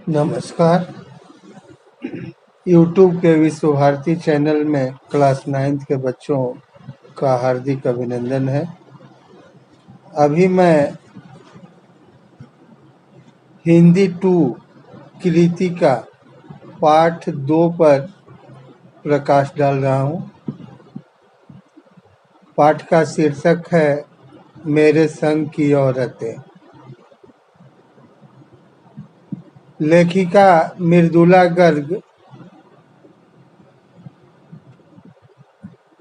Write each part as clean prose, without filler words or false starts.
नमस्कार। यूट्यूब के विश्व भारती चैनल में क्लास 9th के बच्चों का हार्दिक अभिनंदन है। अभी मैं हिंदी 2 कृति का पाठ 2 पर प्रकाश डाल रहा हूँ। पाठ का शीर्षक है मेरे संग की औरतें। लेखिका मृदुला गर्ग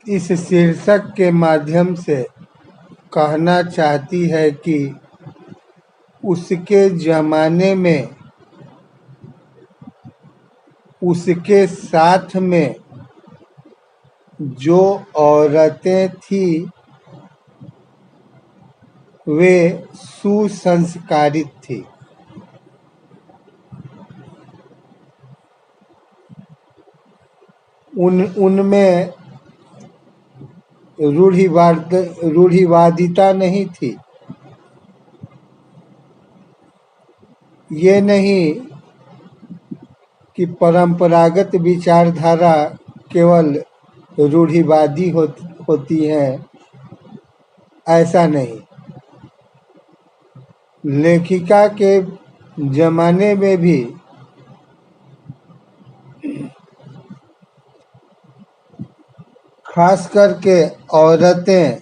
इस शीर्षक के माध्यम से कहना चाहती है कि उसके ज़माने में उसके साथ में जो औरतें थीं वे सुसंस्कारित थीं। उनमें रूढ़िवादिता नहीं थी। ये नहीं कि परंपरागत विचारधारा केवल रूढ़िवादी होती है, ऐसा नहीं। लेखिका के जमाने में भी खास करके औरतें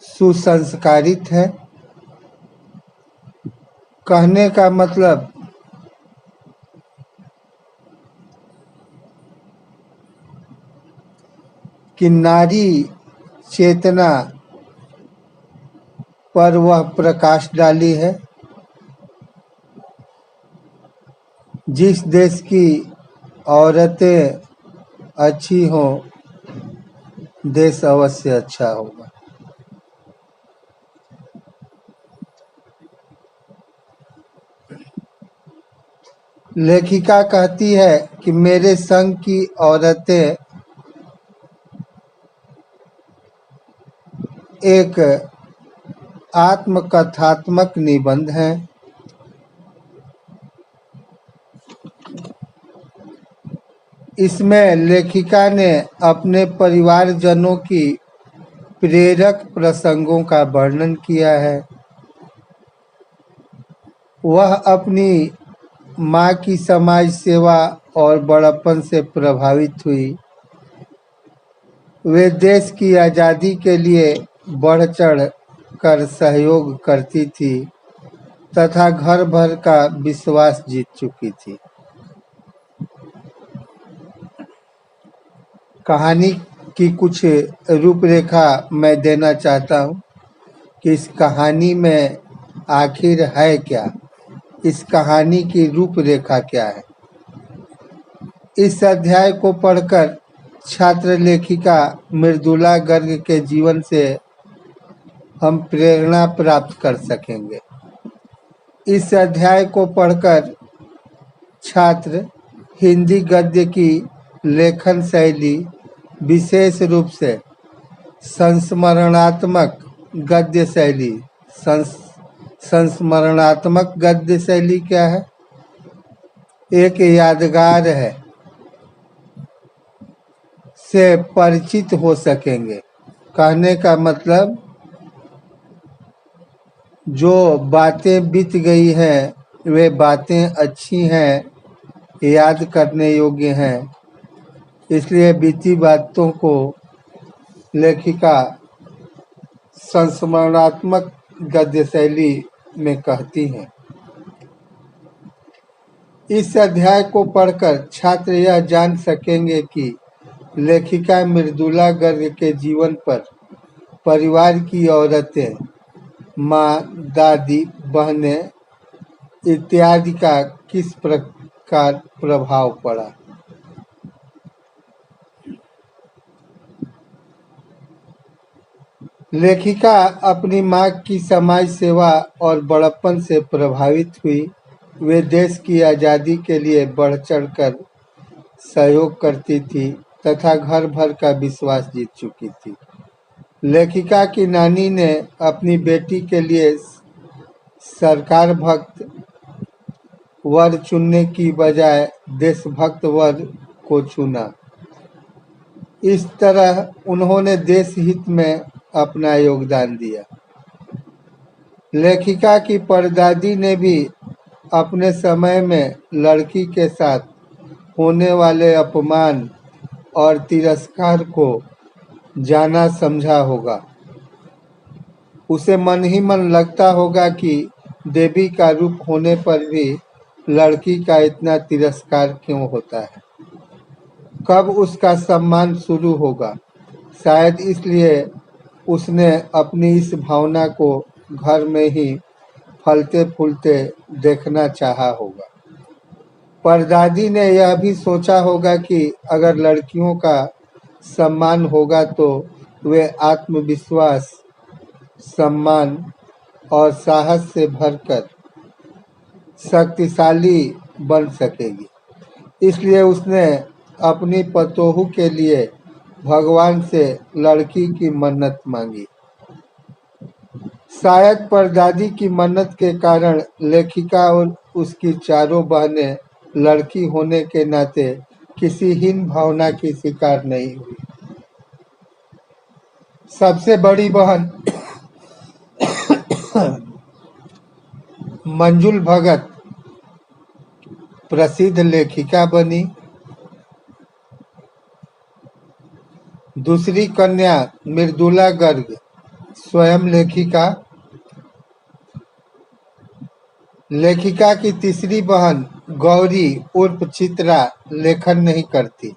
सुसंस्कारित हैं। कहने का मतलब कि नारी चेतना पर वह प्रकाश डाली है। जिस देश की औरतें अच्छी हों, देश अवश्य अच्छा होगा। लेखिका कहती है कि मेरे संग की औरतें एक आत्मकथात्मक निबंध है। इसमें लेखिका ने अपने परिवारजनों की प्रेरक प्रसंगों का वर्णन किया है। वह अपनी माँ की समाज सेवा और बड़प्पन से प्रभावित हुई। वे देश की आज़ादी के लिए बढ़ चढ़ कर सहयोग करती थी तथा घर भर का विश्वास जीत चुकी थी। कहानी की कुछ रूपरेखा मैं देना चाहता हूँ कि इस कहानी में आखिर है क्या, इस कहानी की रूपरेखा क्या है। इस अध्याय को पढ़कर छात्र लेखिका मृदुला गर्ग के जीवन से हम प्रेरणा प्राप्त कर सकेंगे। इस अध्याय को पढ़कर छात्र हिंदी गद्य की लेखन शैली, विशेष रूप से संस्मरणात्मक गद्य शैली। संस्मरणात्मक गद्य शैली क्या है? एक यादगार है से परिचित हो सकेंगे। कहने का मतलब जो बातें बीत गई हैं वे बातें अच्छी हैं, याद करने योग्य हैं, इसलिए बीती बातों को लेखिका संस्मरणात्मक गद्य शैली में कहती हैं। इस अध्याय को पढ़कर छात्र यह जान सकेंगे कि लेखिका मृदुला गर्ग के जीवन पर परिवार की औरतें, माँ, दादी, बहनें इत्यादि का किस प्रकार प्रभाव पड़ा। लेखिका अपनी माँ की समाज सेवा और बड़प्पन से प्रभावित हुई। वे देश की आज़ादी के लिए बढ़ चढ़कर सहयोग करती थी तथा घर भर का विश्वास जीत चुकी थी। लेखिका की नानी ने अपनी बेटी के लिए सरकार भक्त वर चुनने की बजाय देशभक्त वर को चुना। इस तरह उन्होंने देश हित में अपना योगदान दिया। लेखिका की परदादी ने भी अपने समय में लड़की के साथ होने वाले अपमान और तिरस्कार को जाना समझा होगा। उसे मन ही मन लगता होगा कि देवी का रूप होने पर भी लड़की का इतना तिरस्कार क्यों होता है, कब उसका सम्मान शुरू होगा। शायद इसलिए उसने अपनी इस भावना को घर में ही फलते फूलते देखना चाहा होगा। परदादी ने यह भी सोचा होगा कि अगर लड़कियों का सम्मान होगा तो वे आत्मविश्वास, सम्मान और साहस से भरकर शक्तिशाली बन सकेगी। इसलिए उसने अपनी पतोहू के लिए भगवान से लड़की की मन्नत मांगी। शायद परदादी की मन्नत के कारण लेखिका और उसकी चारों बहनें लड़की होने के नाते किसी हीन भावना की शिकार नहीं हुई। सबसे बड़ी बहन मंजुल भगत प्रसिद्ध लेखिका बनी। दूसरी कन्या मृदुला गर्ग स्वयं लेखिका। लेखिका की तीसरी बहन गौरी उर्फ चित्रा लेखन नहीं करती।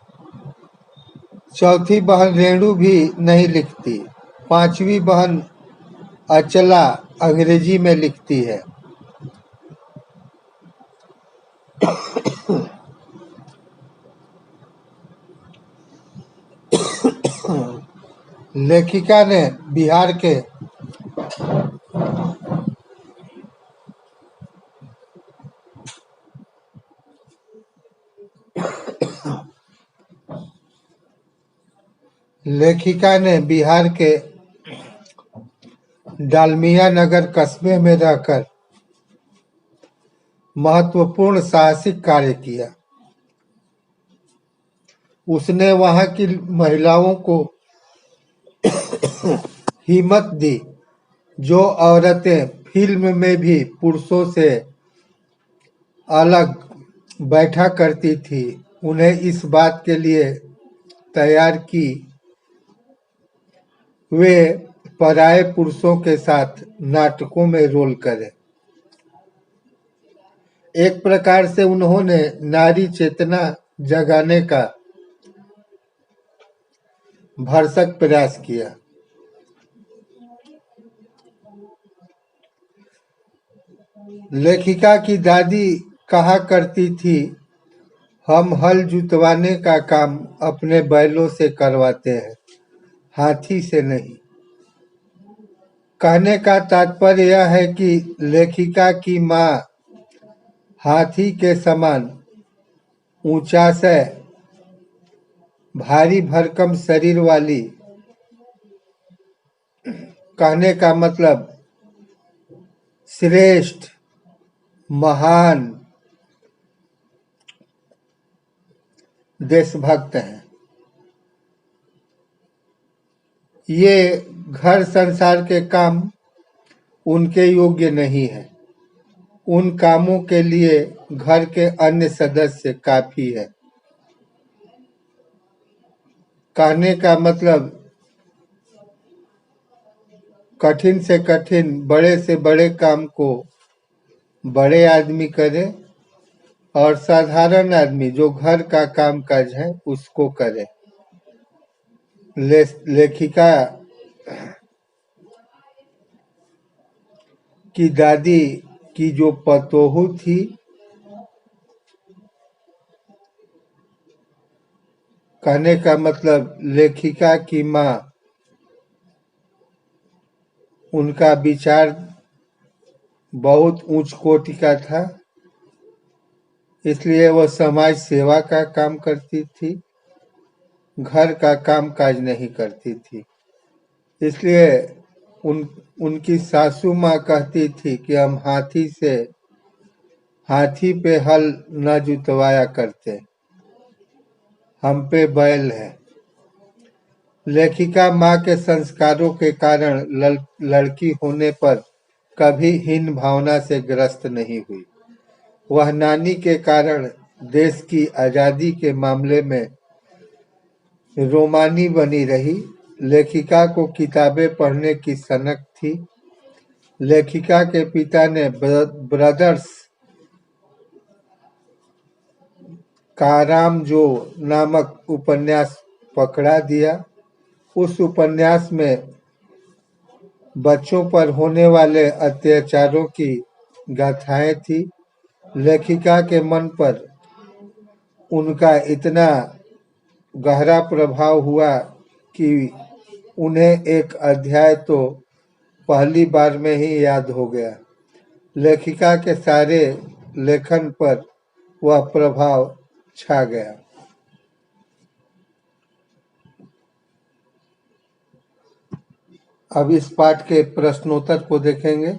चौथी बहन रेणु भी नहीं लिखती। पांचवी बहन अचला अंग्रेजी में लिखती है। लेखिका ने बिहार के डालमिया नगर कस्बे में रहकर महत्वपूर्ण साहसिक कार्य किया। उसने वहां की महिलाओं को हिम्मत दी। जो औरतें फिल्म में भी पुरुषों से अलग बैठा करती थी, उन्हें इस बात के लिए तैयार की वे पराये पुरुषों के साथ नाटकों में रोल करें। एक प्रकार से उन्होंने नारी चेतना जगाने का भरसक प्रयास किया। लेखिका की दादी कहा करती थी, हम हल जुतवाने का काम अपने बैलों से करवाते हैं, हाथी से नहीं। कहने का तात्पर्य यह है कि लेखिका की माँ हाथी के समान ऊंचाशय, भारी भरकम शरीर वाली, कहने का मतलब श्रेष्ठ, महान देशभक्त हैं। ये घर संसार के काम उनके योग्य नहीं है। उन कामों के लिए घर के अन्य सदस्य काफी है। कहने का मतलब कठिन से कठिन, बड़े से बड़े काम को बड़े आदमी करे और साधारण आदमी जो घर का काम काज है उसको करे। लेखिका की दादी की जो पतोहू थी, कहने का मतलब लेखिका की माँ, उनका विचार बहुत उच्च कोटि का था। इसलिए वह समाज सेवा का काम करती थी, घर का काम काज नहीं करती थी। इसलिए उनकी सासू माँ कहती थी कि हम हाथी पे हल न जुतवाया करते, हम पे बैल है। लेखिका माँ के संस्कारों के कारण लड़की होने पर कभी हीन भावना से ग्रस्त नहीं हुई। वह नानी के कारण देश की आजादी के मामले में रोमानी बनी रही। लेखिका को किताबें पढ़ने की सनक थी। लेखिका के पिता ने ब्रदर्स कारामजो नामक उपन्यास पकड़ा दिया। उस उपन्यास में बच्चों पर होने वाले अत्याचारों की गाथाएं थी। लेखिका के मन पर उनका इतना गहरा प्रभाव हुआ कि उन्हें एक अध्याय तो पहली बार में ही याद हो गया। लेखिका के सारे लेखन पर वह प्रभाव छा गया। अब इस पाठ के प्रश्नोत्तर को देखेंगे।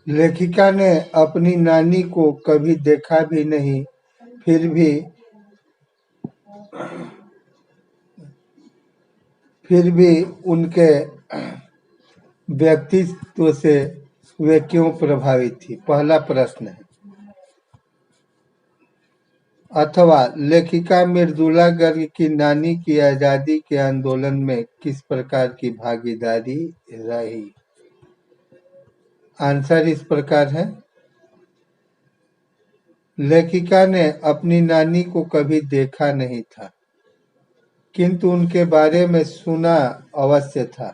लेखिका ने अपनी नानी को कभी देखा भी नहीं, फिर भी उनके व्यक्तित्व से वे क्यों प्रभावित थी? पहला प्रश्न है। अथवा लेखिका मृदुला गर्ग की नानी की आजादी के आंदोलन में किस प्रकार की भागीदारी रही? आंसर इस प्रकार है। लेखिका ने अपनी नानी को कभी देखा नहीं था, किंतु उनके बारे में सुना अवश्य था।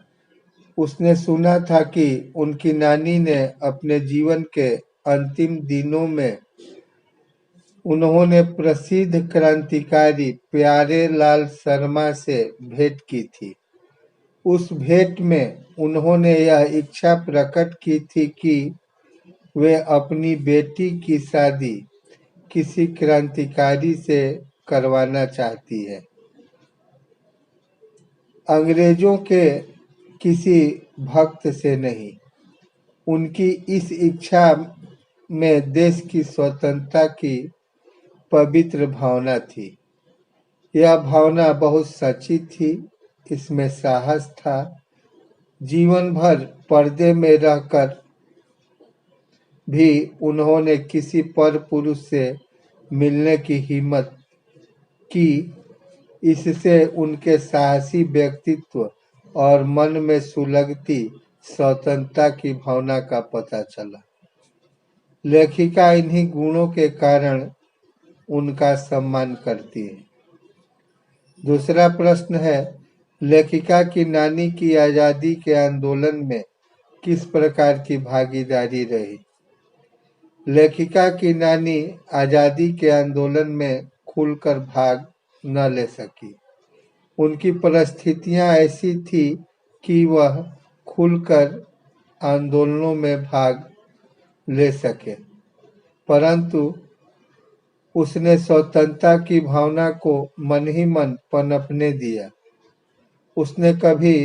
उसने सुना था कि उनकी नानी ने अपने जीवन के अंतिम दिनों में उन्होंने प्रसिद्ध क्रांतिकारी प्यारे लाल शर्मा से भेंट की थी। उस भेंट में उन्होंने यह इच्छा प्रकट की थी कि वे अपनी बेटी की शादी किसी क्रांतिकारी से करवाना चाहती है। अंग्रेजों के किसी भक्त से नहीं। उनकी इस इच्छा में देश की स्वतंत्रता की पवित्र भावना थी। यह भावना बहुत सच्ची थी, इसमें साहस था। जीवन भर पर्दे में रहकर भी उन्होंने किसी पर पुरुष से मिलने की हिम्मत की। इससे उनके साहसी व्यक्तित्व और मन में सुलगती स्वतंत्रता की भावना का पता चला। लेखिका इन्हीं गुणों के कारण उनका सम्मान करती है। दूसरा प्रश्न है, लेखिका की नानी की आजादी के आंदोलन में किस प्रकार की भागीदारी रही? लेखिका की नानी आजादी के आंदोलन में खुलकर भाग न ले सकी। उनकी परिस्थितियां ऐसी थी कि वह खुलकर आंदोलनों में भाग ले सके, परंतु उसने स्वतंत्रता की भावना को मन ही मन पनपने दिया। उसने कभी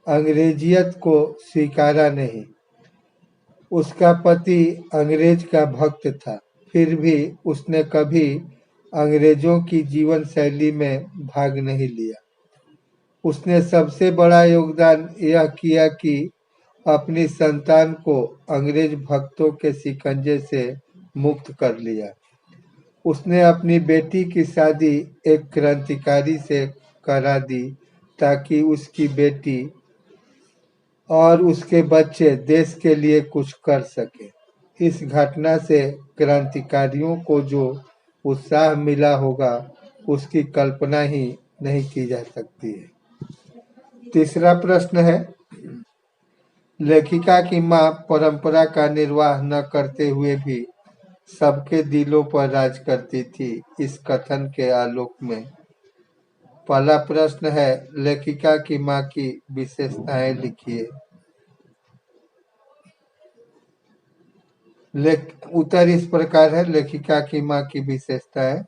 अंग्रेजियत को स्वीकारा नहीं। उसका पति अंग्रेज का भक्त था, फिर भी उसने कभी अंग्रेजों की जीवन शैली में भाग नहीं लिया। उसने सबसे बड़ा योगदान यह किया कि अपनी संतान को अंग्रेज भक्तों के शिकंजे से मुक्त कर लिया। उसने अपनी बेटी की शादी एक क्रांतिकारी से करा दी ताकि उसकी बेटी और उसके बच्चे देश के लिए कुछ कर सके। इस घटना से क्रांतिकारियों को जो उत्साह मिला होगा, उसकी कल्पना ही नहीं की जा सकती है। तीसरा प्रश्न है, लेखिका की माँ परंपरा का निर्वाह न करते हुए भी सबके दिलों पर राज करती थी। इस कथन के आलोक में पहला प्रश्न है, लेखिका की माँ की विशेषताएं लिखिए। उत्तर इस प्रकार है, लेखिका की माँ की विशेषताएं।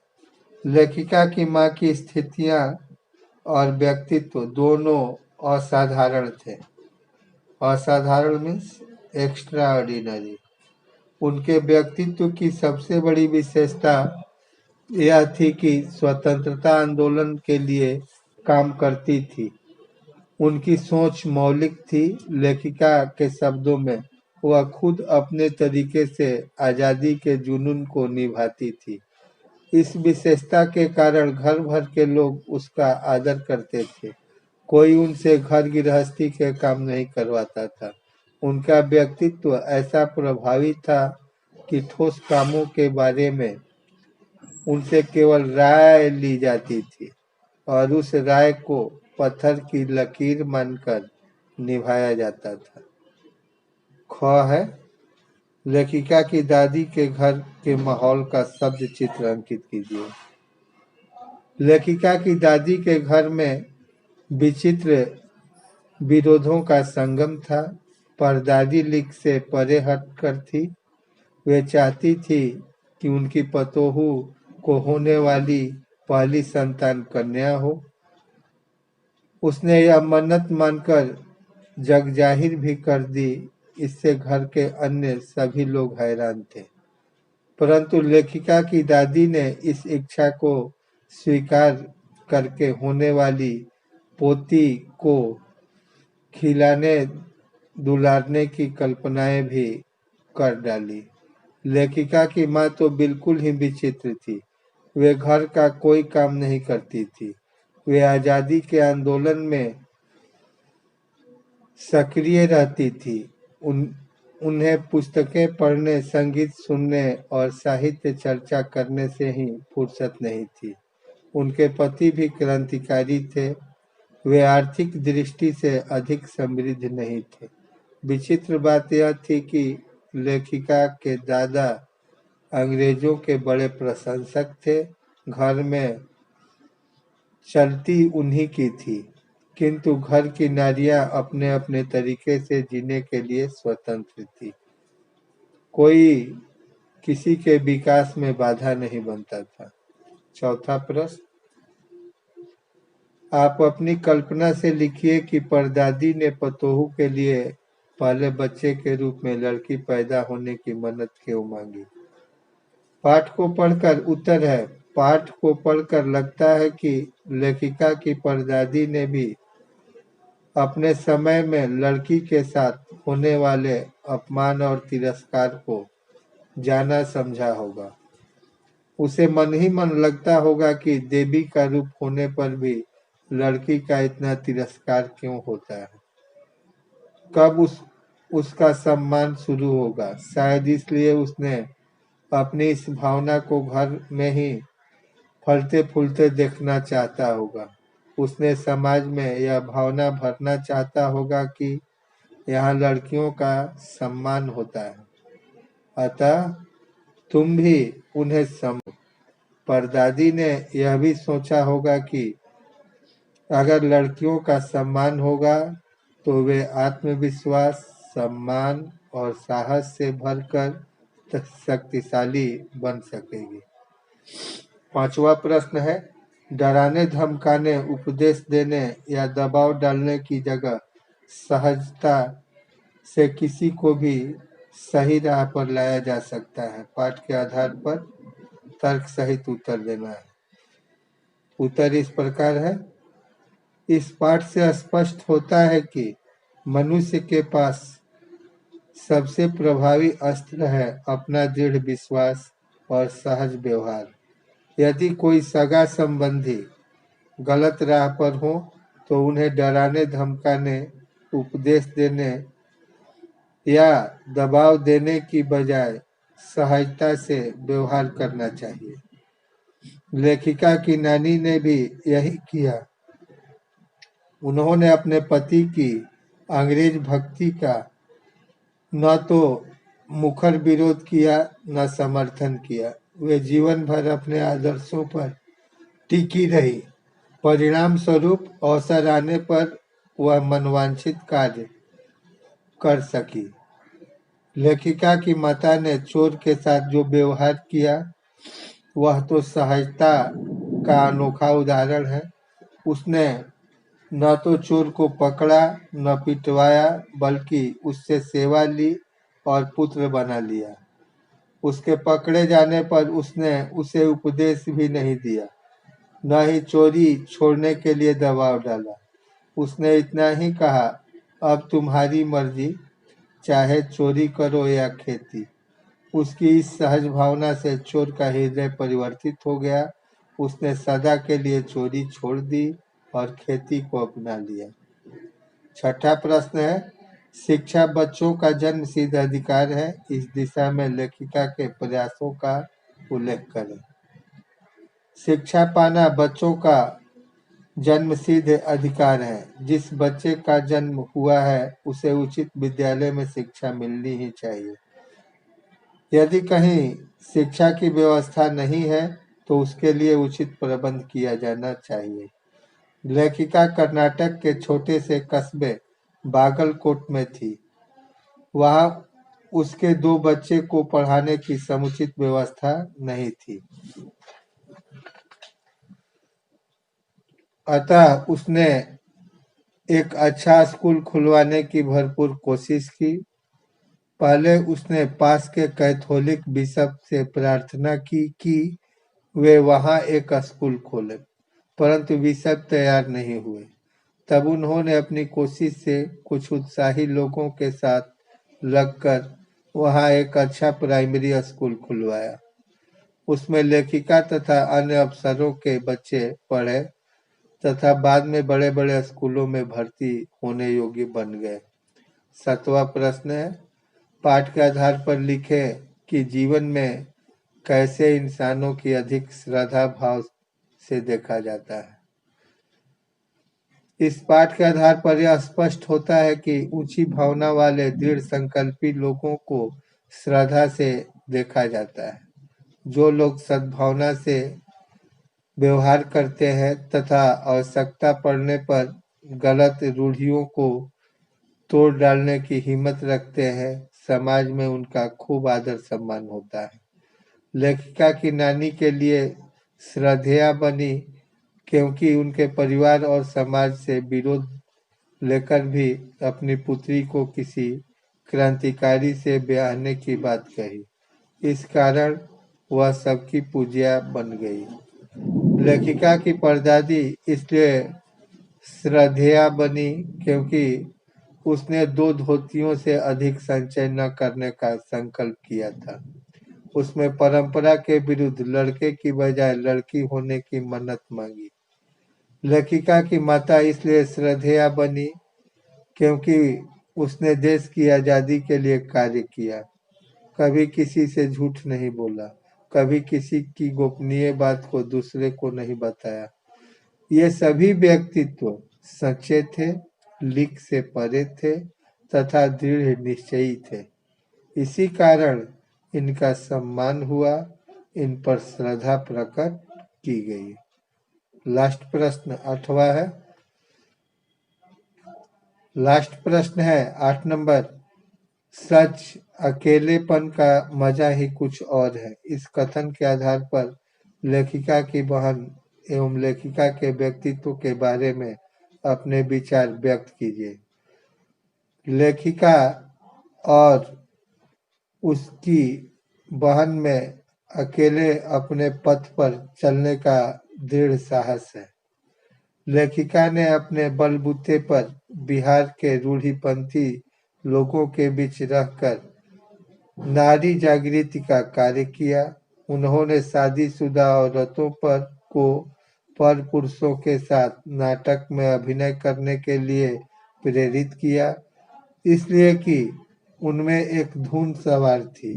लेखिका की माँ की स्थितियां और व्यक्तित्व दोनों असाधारण थे। असाधारण मीन्स एक्स्ट्रा ऑर्डिनरी। उनके व्यक्तित्व की सबसे बड़ी विशेषता यह थी कि स्वतंत्रता आंदोलन के लिए काम करती थी। उनकी सोच मौलिक थी। लेखिका के शब्दों में वह खुद अपने तरीके से आजादी के जुनून को निभाती थी। इस विशेषता के कारण घर भर के लोग उसका आदर करते थे। कोई उनसे घर गृहस्थी के काम नहीं करवाता था। उनका व्यक्तित्व ऐसा प्रभावी था कि ठोस कामों के बारे में उनसे केवल राय ली जाती थी और उस राय को पत्थर की लकीर मानकर निभाया जाता था। ख है, लेखिका की दादी के घर के माहौल का शब्द चित्र अंकित कीजिए। लेखिका की दादी के घर में विचित्र विरोधों का संगम था। परदादी लीक से परे हटकर थी। वे चाहती थी कि उनकी पतोहू को होने वाली पहली संतान कन्या हो। उसने यह मन्नत मानकर जग जाहिर भी कर दी। इससे घर के अन्य सभी लोग हैरान थे, परंतु लेखिका की दादी ने इस इच्छा को स्वीकार करके होने वाली पोती को खिलाने दुलारने की कल्पनाएं भी कर डाली। लेखिका की माँ तो बिल्कुल ही विचित्र थी। वे घर का कोई काम नहीं करती थी। वे आजादी के आंदोलन में सक्रिय रहती थी। उन्हें पुस्तकें पढ़ने, संगीत सुनने और साहित्य चर्चा करने से ही फुर्सत नहीं थी। उनके पति भी क्रांतिकारी थे। वे आर्थिक दृष्टि से अधिक समृद्ध नहीं थे। विचित्र बात यह थी कि लेखिका के दादा अंग्रेजों के बड़े प्रशंसक थे। घर में चलती उन्हीं की थी, किंतु घर की नारियां अपने अपने तरीके से जीने के लिए स्वतंत्र थी। कोई किसी के विकास में बाधा नहीं बनता था। चौथा प्रश्न, आप अपनी कल्पना से लिखिए कि परदादी ने पतोहू के लिए पहले बच्चे के रूप में लड़की पैदा होने की मन्नत क्यों मांगी। पाठ को पढ़कर उत्तर है, पाठ को पढ़कर लगता है कि लेखिका की परदादी ने भी अपने समय में लड़की के साथ होने वाले अपमान और तिरस्कार को जाना समझा होगा। उसे मन ही मन लगता होगा कि देवी का रूप होने पर भी लड़की का इतना तिरस्कार क्यों होता है। कब उसका सम्मान शुरू होगा। शायद इसलिए उसने अपनी इस भावना को घर में ही फलते फूलते देखना चाहता होगा। उसने समाज में यह भावना भरना चाहता होगा कि यहाँ लड़कियों का सम्मान होता है, अतः तुम भी उन्हें समझो। परदादी ने यह भी सोचा होगा कि अगर लड़कियों का सम्मान होगा तो वे आत्मविश्वास, सम्मान और साहस से भरकर शक्तिशाली बन सकेगी। पांचवा प्रश्न है, डराने धमकाने, उपदेश देने या दबाव डालने की जगह सहजता से किसी को भी सही राह पर लाया जा सकता है। पाठ के आधार पर तर्क सहित उत्तर देना है। उत्तर इस प्रकार है, इस पाठ से स्पष्ट होता है कि मनुष्य के पास सबसे प्रभावी अस्त्र है अपना दृढ़ विश्वास और सहज व्यवहार। यदि कोई सगा संबंधी गलत राह पर हो तो उन्हें डराने धमकाने, उपदेश देने या दबाव देने की बजाय सहजता से व्यवहार करना चाहिए। लेखिका की नानी ने भी यही किया। उन्होंने अपने पति की अंग्रेज भक्ति का न तो मुखर विरोध किया न समर्थन किया। वे जीवन भर अपने आदर्शों पर टिकी रही। परिणाम स्वरूप अवसर आने पर वह मनवांछित कार्य कर सकी। लेखिका की माता ने चोर के साथ जो व्यवहार किया वह तो सहजता का अनोखा उदाहरण है। उसने न तो चोर को पकड़ा न पिटवाया, बल्कि उससे सेवा ली और पुत्र बना लिया। उसके पकड़े जाने पर उसने उसे उपदेश भी नहीं दिया, न ही चोरी छोड़ने के लिए दबाव डाला। उसने इतना ही कहा, अब तुम्हारी मर्जी, चाहे चोरी करो या खेती। उसकी इस सहज भावना से चोर का हृदय परिवर्तित हो गया। उसने सदा के लिए चोरी छोड़ दी और खेती को अपना लिया। छठा प्रश्न है, शिक्षा बच्चों का जन्मसिद्ध अधिकार है। इस दिशा में लेखिका के प्रयासों का उल्लेख करें। शिक्षा पाना बच्चों का जन्मसिद्ध अधिकार है। जिस बच्चे का जन्म हुआ है उसे उचित विद्यालय में शिक्षा मिलनी ही चाहिए। यदि कहीं शिक्षा की व्यवस्था नहीं है तो उसके लिए उचित प्रबंध किया जाना चाहिए। लेखिका कर्नाटक के छोटे से कस्बे बागलकोट में थी। वहां उसके 2 बच्चे को पढ़ाने की समुचित व्यवस्था नहीं थी। अतः उसने एक अच्छा स्कूल खुलवाने की भरपूर कोशिश की। पहले उसने पास के कैथोलिक बिशप से प्रार्थना की कि वे वहां एक स्कूल खोलें, परंतु बिशप तैयार नहीं हुए। तब उन्होंने अपनी कोशिश से कुछ उत्साही लोगों के साथ लगकर वहां एक अच्छा प्राइमरी स्कूल खुलवाया। उसमें लेखिका तथा अन्य अफसरों के बच्चे पढ़े तथा बाद में बड़े-बड़े स्कूलों में भर्ती होने योग्य बन गए। 7वां प्रश्न है, पाठ के आधार पर लिखें कि जीवन में कैसे इंसानों की अधिक श्रद्धा भाव से देखा जाता है। इस पाठ के आधार पर यह स्पष्ट होता है कि ऊंची भावना वाले दृढ़ संकल्पी लोगों को श्रद्धा से देखा जाता है। जो लोग सद्भावना से व्यवहार करते हैं तथा आवश्यकता पड़ने पर गलत रूढ़ियों को तोड़ डालने की हिम्मत रखते हैं, समाज में उनका खूब आदर सम्मान होता है। लेखिका की नानी के लिए श्रद्धेया बनी क्योंकि उनके परिवार और समाज से विरोध लेकर भी अपनी पुत्री को किसी क्रांतिकारी से ब्याहने की बात कही। इस कारण वह सबकी पूज्या बन गई। लेखिका की परदादी इसलिए श्रद्धेया बनी क्योंकि उसने 2 धोतियों से अधिक संचय न करने का संकल्प किया था। उसमें परंपरा के विरुद्ध लड़के की बजाय लड़की होने की मन्नत मांगी। लेखिका की माता इसलिए श्रद्धेया बनी क्योंकि उसने देश की आजादी के लिए कार्य किया, कभी किसी से झूठ नहीं बोला, कभी किसी की गोपनीय बात को दूसरे को नहीं बताया। ये सभी व्यक्तित्व सच्चे थे, लीक से परे थे तथा दृढ़ निश्चयी थे। इसी कारण इनका सम्मान हुआ, इन पर श्रद्धा प्रकट की गई। लास्ट प्रश्न 8वां है। लास्ट प्रश्न है 8 नंबर, सच अकेलेपन का मजा ही कुछ और है। इस कथन के आधार पर लेखिका की बहन एवं लेखिका के व्यक्तित्व के बारे में अपने विचार व्यक्त कीजिए। लेखिका और उसकी बहन में अकेले अपने पथ पर चलने का दृढ़ साहस है। लेखिका ने अपने बलबूते पर बिहार के रूढ़िपंथी लोगों के बीच रहकर नारी जागृति का कार्य किया। उन्होंने शादीशुदा औरतों पर पुरुषों के साथ नाटक में अभिनय करने के लिए प्रेरित किया, इसलिए कि उनमें एक धुन सवार थी।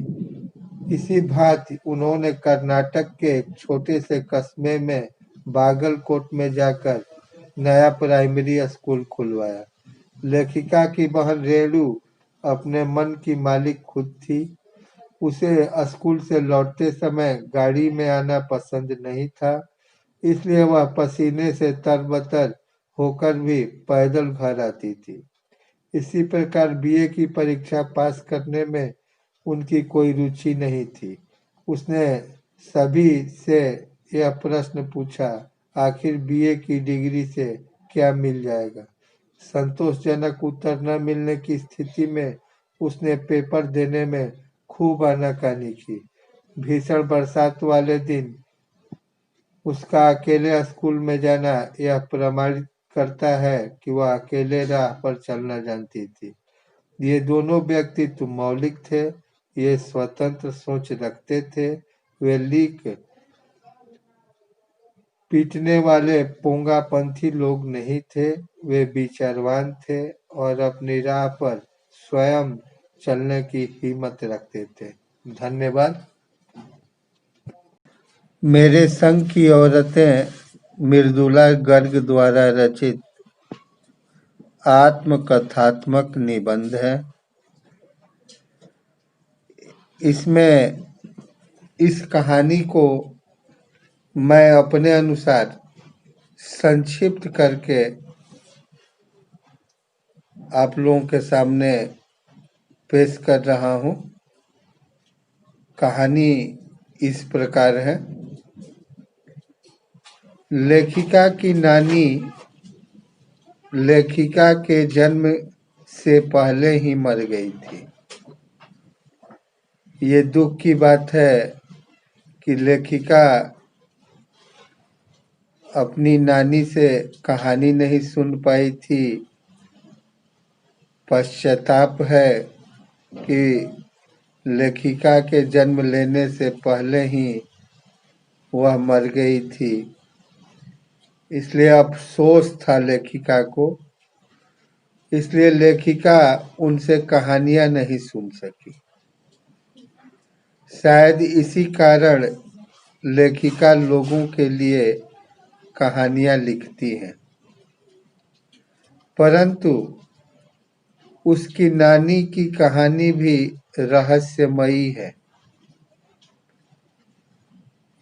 इसी भांति उन्होंने कर्नाटक के एक छोटे से कस्बे में बागलकोट में जाकर नया प्राइमरी स्कूल खुलवाया। लेखिका की बहन रेणु अपने मन की मालिक खुद थी। उसे स्कूल से लौटते समय गाड़ी में आना पसंद नहीं था, इसलिए वह पसीने से तरबतर होकर भी पैदल घर आती थी। इसी प्रकार बीए की परीक्षा पास करने में उनकी कोई रुचि नहीं थी। उसने सभी से यह प्रश्न पूछा, आखिर बीए की डिग्री से क्या मिल जाएगा? संतोषजनक उत्तर न मिलने की स्थिति में उसने पेपर देने में खूब आनाकानी की। भीषण बरसात वाले दिन उसका अकेले स्कूल में जाना यह प्रमाणित करता है कि वह अकेले राह पर चलना जानती थी। ये दोनों व्यक्तित्व मौलिक थे, ये स्वतंत्र सोच रखते थे, वे लीक पीटने वाले पोंगापंथी लोग नहीं थे, वे विचारवान थे और अपनी राह पर स्वयं चलने की हिम्मत रखते थे। धन्यवाद। मेरे संग की औरतें मृदुला गर्ग द्वारा रचित आत्मकथात्मक निबंध है। इसमें इस कहानी को मैं अपने अनुसार संक्षिप्त करके आप लोगों के सामने पेश कर रहा हूँ। कहानी इस प्रकार है। लेखिका की नानी लेखिका के जन्म से पहले ही मर गई थी। ये दुख की बात है कि लेखिका अपनी नानी से कहानी नहीं सुन पाई थी। पश्चाताप है कि लेखिका के जन्म लेने से पहले ही वह मर गई थी, इसलिए अफसोस था लेखिका को। इसलिए लेखिका उनसे कहानियां नहीं सुन सकी। शायद इसी कारण लेखिका लोगों के लिए कहानियां लिखती हैं, परंतु उसकी नानी की कहानी भी रहस्यमयी है।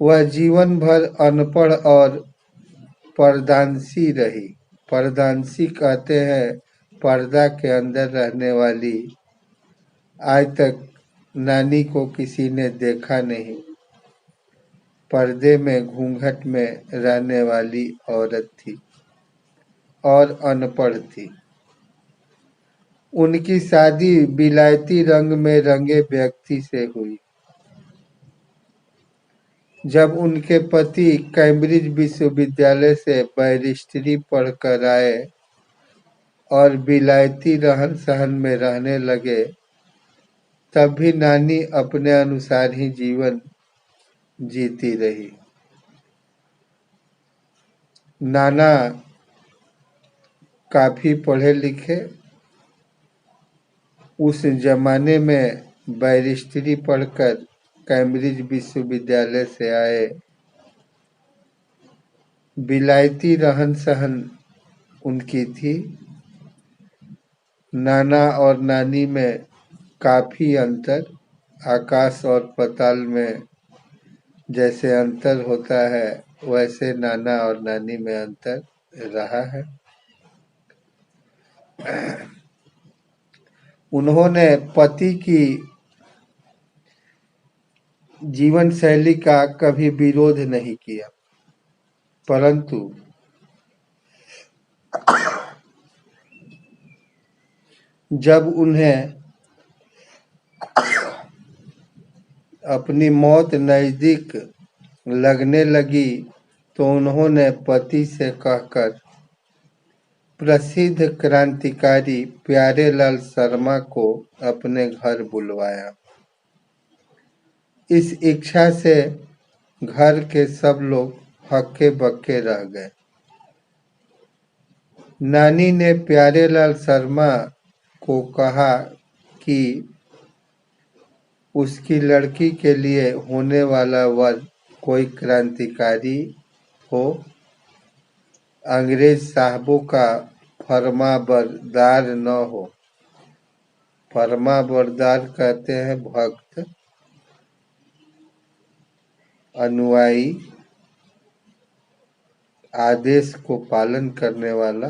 वह जीवन भर अनपढ़ और परदानसी रही। परदानसी कहते हैं पर्दा के अंदर रहने वाली। आज तक नानी को किसी ने देखा नहीं। पर्दे में घूंघट में रहने वाली औरत थी और अनपढ़ थी। उनकी शादी विलायती रंग में रंगे व्यक्ति से हुई। जब उनके पति कैम्ब्रिज विश्वविद्यालय से बैरिस्टरी पढ़कर आए और विलायती रहन सहन में रहने लगे, तब भी नानी अपने अनुसार ही जीवन जीती रही। नाना काफी पढ़े लिखे, उस जमाने में बैरिस्टरी पढ़कर कैम्ब्रिज विश्वविद्यालय से आए। विलायती रहन सहन उनकी थी। नाना और नानी में काफी अंतर, आकाश और पाताल में जैसे अंतर होता है, वैसे नाना और नानी में अंतर रहा है। उन्होंने पति की जीवन शैली का कभी विरोध नहीं किया, परंतु जब उन्हें अपनी मौत नजदीक लगने लगी तो उन्होंने पति से कहकर प्रसिद्ध क्रांतिकारी प्यारेलाल शर्मा को अपने घर बुलवाया। इस इच्छा से घर के सब लोग हक्के बक्के रह गए। नानी ने प्यारेलाल शर्मा को कहा कि उसकी लड़की के लिए होने वाला वर कोई क्रांतिकारी हो, अंग्रेज साहबों का फरमाबरदार न हो। फरमाबरदार कहते हैं भक्त, अनुयायी, आदेश को पालन करने वाला।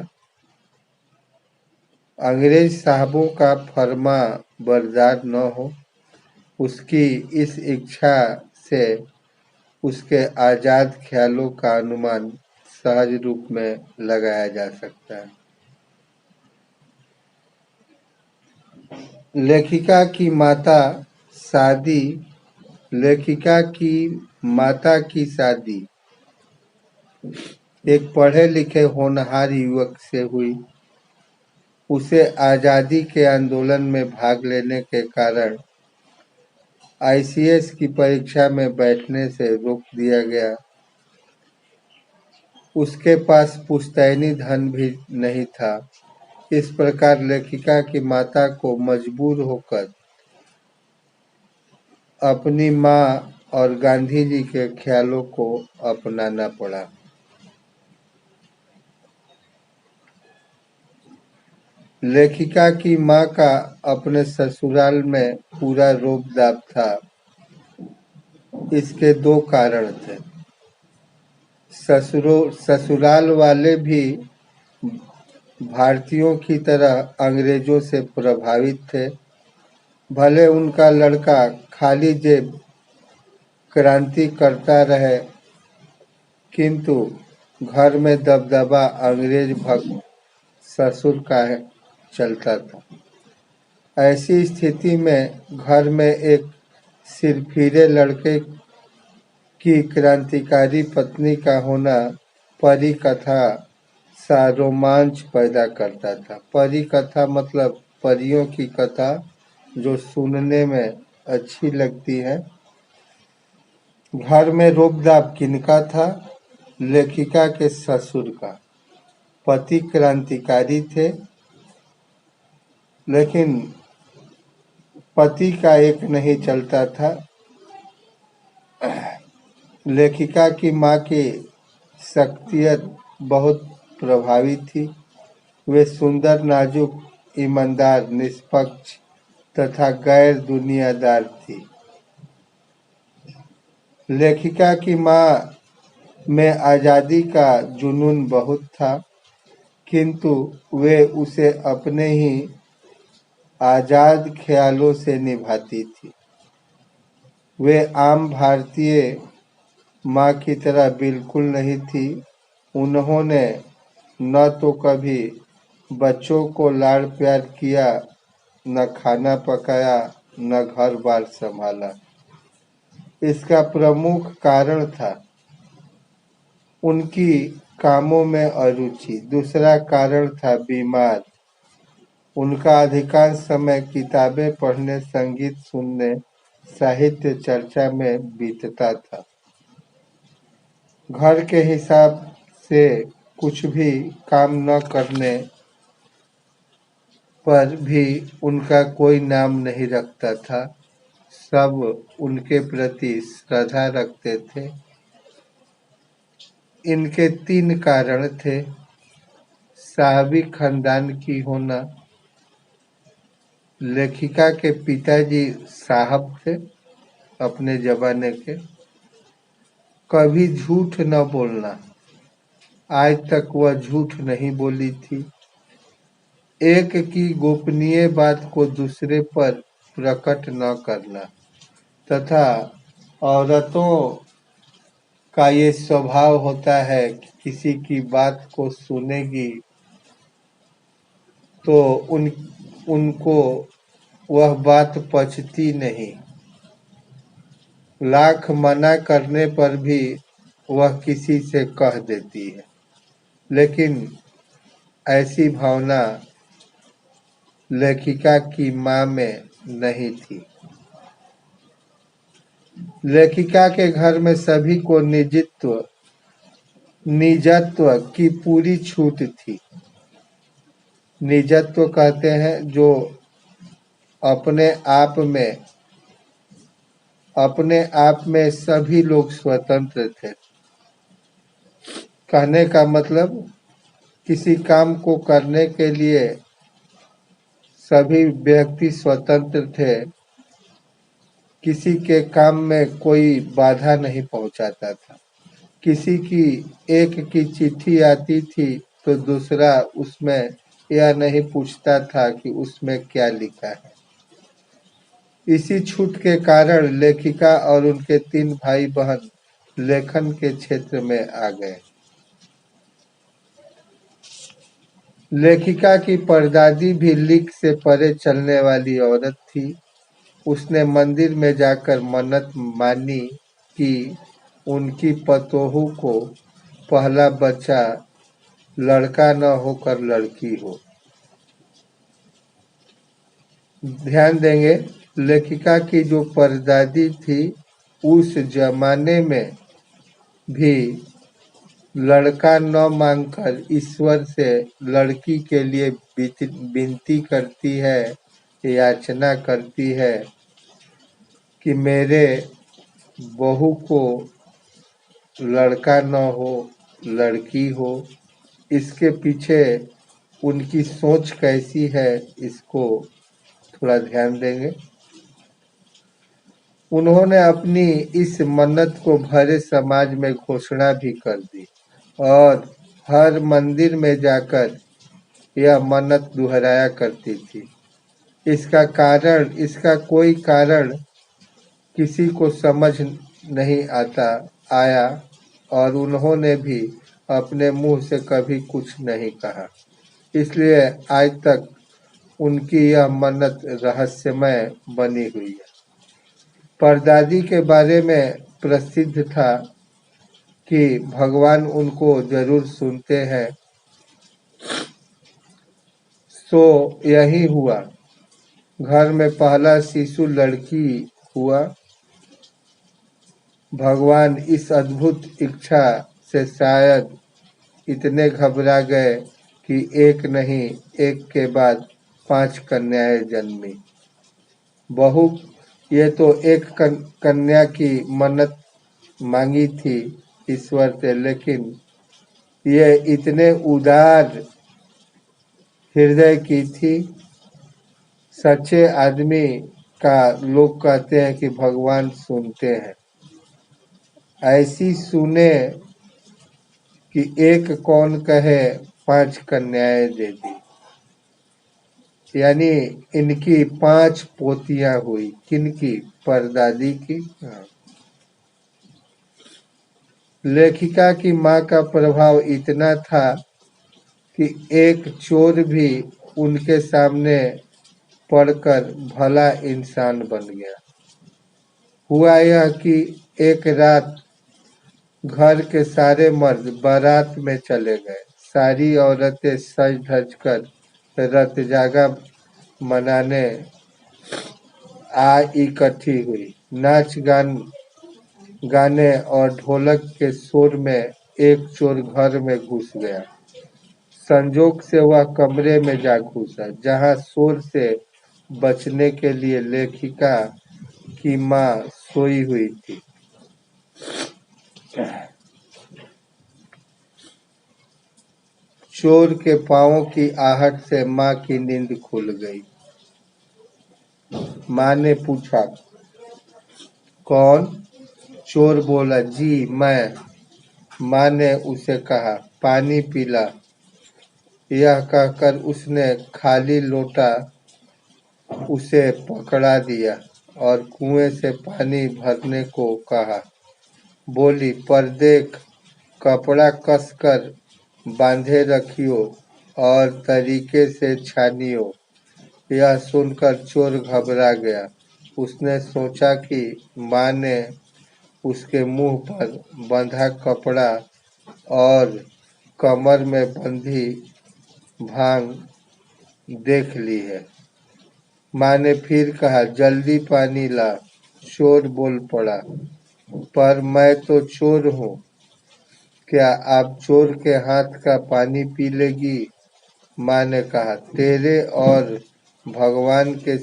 अंग्रेज साहबों का फरमा बरदार न हो, उसकी इस इच्छा से उसके आजाद ख्यालों का अनुमान सहज रूप में लगाया जा सकता है। लेखिका की माता शादी लेखिका की माता की शादी एक पढ़े लिखे होनहार युवक से हुई। उसे आज़ादी के आंदोलन में भाग लेने के कारण आईसीएस की परीक्षा में बैठने से रोक दिया गया। उसके पास पुश्तैनी धन भी नहीं था। इस प्रकार लेखिका की माता को मजबूर होकर अपनी माँ और गांधी जी के ख्यालों को अपनाना पड़ा। लेखिका की माँ का अपने ससुराल में पूरा रोब-दाब था। इसके दो कारण थे। ससुराल वाले भी भारतीयों की तरह अंग्रेजों से प्रभावित थे। भले उनका लड़का खाली जेब क्रांति करता रहे, किंतु घर में दबदबा अंग्रेज भक्त ससुर का चलता था। ऐसी स्थिति में घर में एक सिरफिरे लड़के की क्रांतिकारी पत्नी का होना परी कथा सा रोमांच पैदा करता था। परी कथा मतलब परियों की कथा जो सुनने में अच्छी लगती है। घर में रोब-दाब किनका था? लेखिका के ससुर का। पति क्रांतिकारी थे, लेकिन पति का एक नहीं चलता था। लेखिका की माँ की शख्सियत बहुत प्रभावी थी। वे सुंदर, नाजुक, ईमानदार, निष्पक्ष तथा गैर दुनियादार थी। लेखिका की माँ में आज़ादी का जुनून बहुत था, किंतु वे उसे अपने ही आज़ाद ख्यालों से निभाती थी। वे आम भारतीय माँ की तरह बिल्कुल नहीं थी। उन्होंने न तो कभी बच्चों को लाड़ प्यार किया, न खाना पकाया, न घर बार संभाला। इसका प्रमुख कारण था उनकी कामों में अरुचि। दूसरा कारण था बीमार। उनका अधिकांश समय किताबें पढ़ने, संगीत सुनने, साहित्य चर्चा में बीतता था। घर के हिसाब से कुछ भी काम न करने पर भी उनका कोई नाम नहीं रखता था। सब उनके प्रति श्रद्धा रखते थे। इनके 3 कारण थे। साहबी खानदान की होना। लेखिका के पिताजी साहब थे अपने जमाने के। कभी झूठ न बोलना। आज तक वह झूठ नहीं बोली थी। एक की गोपनीय बात को दूसरे पर प्रकट न करना तथा औरतों का ये स्वभाव होता है कि किसी की बात को सुनेगी तो उनको वह बात पचती नहीं। लाख मना करने पर भी वह किसी से कह देती है, लेकिन ऐसी भावना लेखिका की माँ में नहीं थी। लेखिका के घर में सभी को निजत्व की पूरी छूट थी। निजत्व कहते हैं जो अपने आप में सभी लोग स्वतंत्र थे। कहने का मतलब किसी काम को करने के लिए सभी व्यक्ति स्वतंत्र थे, किसी के काम में कोई बाधा नहीं पहुंचाता था। किसी की एक की चिट्ठी आती थी तो दूसरा उसमें यह नहीं पूछता था कि उसमें क्या लिखा है। इसी छूट के कारण लेखिका और उनके 3 भाई बहन लेखन के क्षेत्र में आ गए। लेखिका की परदादी भी लिख से परे चलने वाली औरत थी। उसने मंदिर में जाकर मन्नत मानी कि उनकी पतोहू को पहला बच्चा लड़का न होकर लड़की हो। ध्यान देंगे, लेखिका की जो परदादी थी उस जमाने में भी लड़का न मांगकर ईश्वर से लड़की के लिए विनती करती है, याचना करती है कि मेरे बहू को लड़का न हो, लड़की हो। इसके पीछे उनकी सोच कैसी है, इसको थोड़ा ध्यान देंगे। उन्होंने अपनी इस मन्नत को भरे समाज में घोषणा भी कर दी और हर मंदिर में जाकर यह मन्नत दोहराया करती थी। इसका कोई कारण किसी को समझ नहीं आया और उन्होंने भी अपने मुंह से कभी कुछ नहीं कहा। इसलिए आज तक उनकी यह मन्नत रहस्यमय बनी हुई है। परदादी के बारे में प्रसिद्ध था कि भगवान उनको जरूर सुनते हैं। सो यही हुआ। घर में पहला शिशु लड़की हुआ। भगवान इस अद्भुत इच्छा से शायद इतने घबरा गए कि एक नहीं, एक के बाद 5 कन्याएं जन्मी। बहू ये तो एक कन्या की मन्नत मांगी थी ईश्वर से, लेकिन ये इतने उदार हृदय की थी। सच्चे आदमी का लोग कहते हैं कि भगवान सुनते हैं। ऐसी सुने कि एक कौन कहे 5 कन्याएं दे दी। यानी इनकी 5 पोतियां हुई। किनकी? परदादी की। लेखिका की मां का प्रभाव इतना था कि एक चोर भी उनके सामने पढ़कर भला इंसान बन गया। हुआ यह कि एक रात घर के सारे मर्द बारात में चले गए। सारी औरतें सज धज कर रत जागा मनाने इकट्ठी हुई। नाच गाने और ढोलक के शोर में एक चोर घर में घुस गया। संजोग से वह कमरे में जा घुसा जहां शोर से बचने के लिए लेखिका की मां सोई हुई थी। चोर के पांवों की आहट से मां की नींद खुल गई। मां ने पूछा, कौन? चोर बोला, जी मैं। मां ने उसे कहा, पानी पिला। यह कहकर उसने खाली लोटा उसे पकड़ा दिया और कुएं से पानी भरने को कहा। बोली, पर देख, कपड़ा कसकर बांधे रखियो और तरीके से छानियो। यह सुनकर चोर घबरा गया। उसने सोचा कि मां ने उसके मुंह पर बंधा कपड़ा और कमर में बंधी भांग देख ली है। मां ने फिर कहा, जल्दी पानी ला। चोर बोल पड़ा, पर मैं तो चोर हूँ, क्या आप चोर के हाथ का पानी पी लेगी? मां ने कहा, तेरे और भगवान के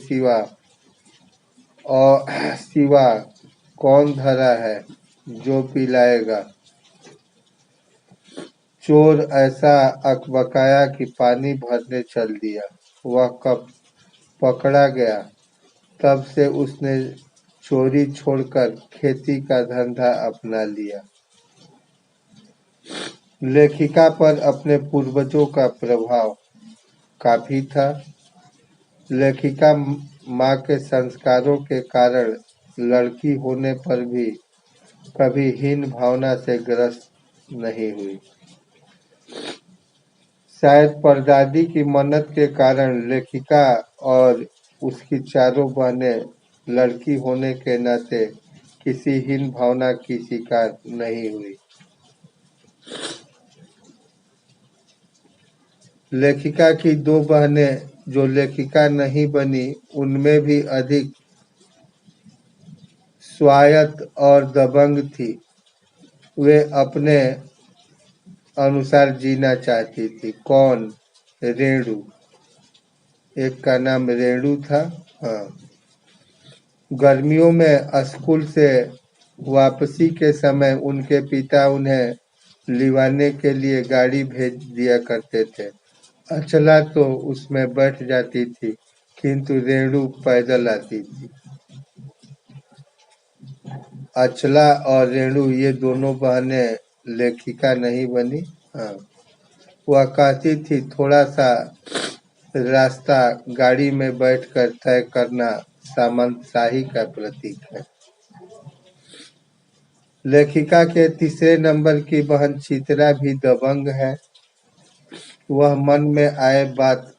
सिवा कौन धरा है जो पिलाएगा? चोर ऐसा अकबकाया कि पानी भरने चल दिया। वह पकड़ा गया तब से उसने चोरी छोड़कर खेती का धंधा अपना लिया। लेखिका पर अपने पूर्वजों का प्रभाव काफी था। लेखिका माँ के संस्कारों के कारण लड़की होने पर भी कभी हीन भावना से ग्रस्त नहीं हुई। शायद परदादी की मन्नत के कारण लेखिका और उसकी चारों बहनें लड़की होने के नाते किसी हीन भावना की शिकार नहीं हुई। लेखिका की दो बहनें जो लेखिका नहीं बनी, उनमें भी अधिक स्वायत्त और दबंग थी। वे अपने अनुसार जीना चाहती थी। कौन? रेणु। एक का नाम रेणु था। हाँ। गर्मियों में स्कूल से वापसी के समय उनके पिता उन्हें लिवाने के लिए गाड़ी भेज दिया करते थे। अचला तो उसमें बैठ जाती थी, किंतु रेणु पैदल आती थी। अचला और रेणु ये दोनों बहनें लेखिका नहीं बनी। हाँ। वह कहती थी थोड़ा सा रास्ता गाड़ी में बैठकर तय करना सामंतशाही का प्रतीक है। लेखिका के तीसरे नंबर की बहन चित्रा भी दबंग है। वह मन में आए बात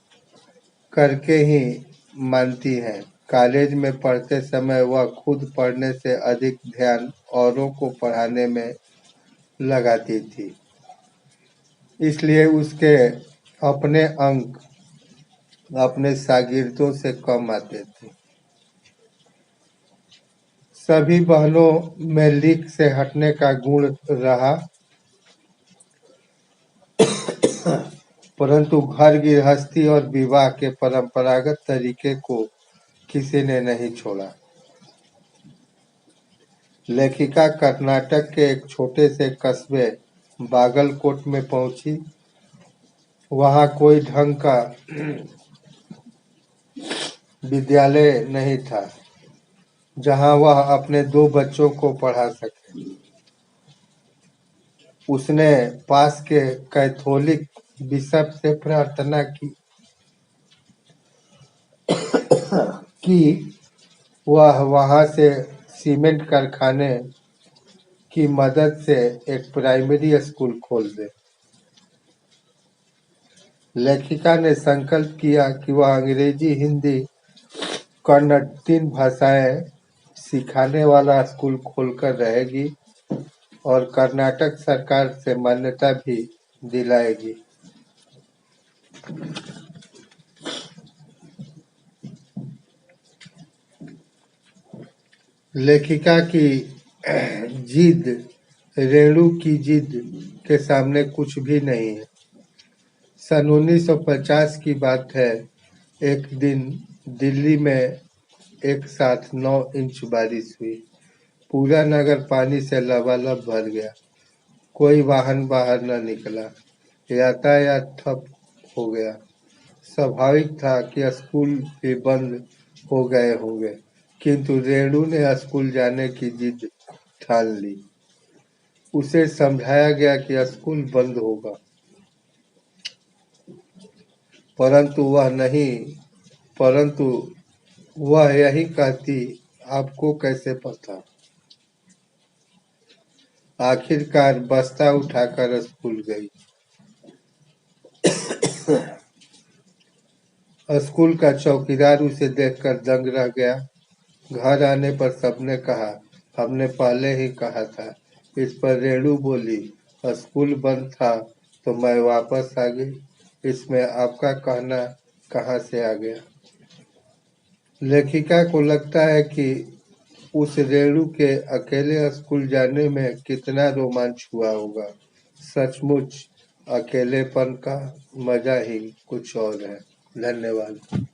करके ही मानती है। कॉलेज में पढ़ते समय वह खुद पढ़ने से अधिक ध्यान औरों को पढ़ाने में लगाती थी, इसलिए उसके अपने अंक अपने शागिर्दों से कम आते थे। सभी बहनों में लीक से हटने का गुण रहा, परंतु घर गृहस्थी और विवाह के परंपरागत तरीके को किसी ने नहीं छोड़ा। लेखिका कर्नाटक के एक छोटे से कस्बे बागलकोट में पहुंची। वहां कोई ढंग का विद्यालय नहीं था जहां वह अपने दो बच्चों को पढ़ा सके। उसने पास के कैथोलिक बिशप से प्रार्थना की कि वह वहां से सीमेंट कारखाने की मदद से एक प्राइमरी स्कूल खोल दे। लेखिका ने संकल्प किया कि वह अंग्रेजी, हिंदी, कन्नड़ 3 भाषाएं सिखाने वाला स्कूल खोलकर रहेगी और कर्नाटक सरकार से मान्यता भी दिलाएगी। लेखिका की जिद रेणु की जिद के सामने कुछ भी नहीं है। सन 1950 की बात है। एक दिन दिल्ली में एक साथ 9 इंच बारिश हुई। पूरा नगर पानी से लबालब भर गया। कोई वाहन बाहर न निकला। यातायात ठप हो गया। स्वाभाविक था कि स्कूल भी बंद हो गए होंगे, किंतु रेणु ने स्कूल जाने की जिद ठान ली। उसे समझाया गया कि स्कूल बंद होगा, परंतु वह यही कहती, आपको कैसे पता। आखिरकार बस्ता उठाकर स्कूल गई। स्कूल का चौकीदार उसे देखकर दंग रह गया। घर आने पर सबने कहा, हमने पहले ही कहा था। इस पर रेणु बोली, स्कूल बंद था तो मैं वापस आ गई, इसमें आपका कहना कहाँ से आ गया। लेखिका को लगता है कि उस रेणु के अकेले स्कूल जाने में कितना रोमांच हुआ होगा। सचमुच अकेलेपन का मजा ही कुछ और है। धन्यवाद।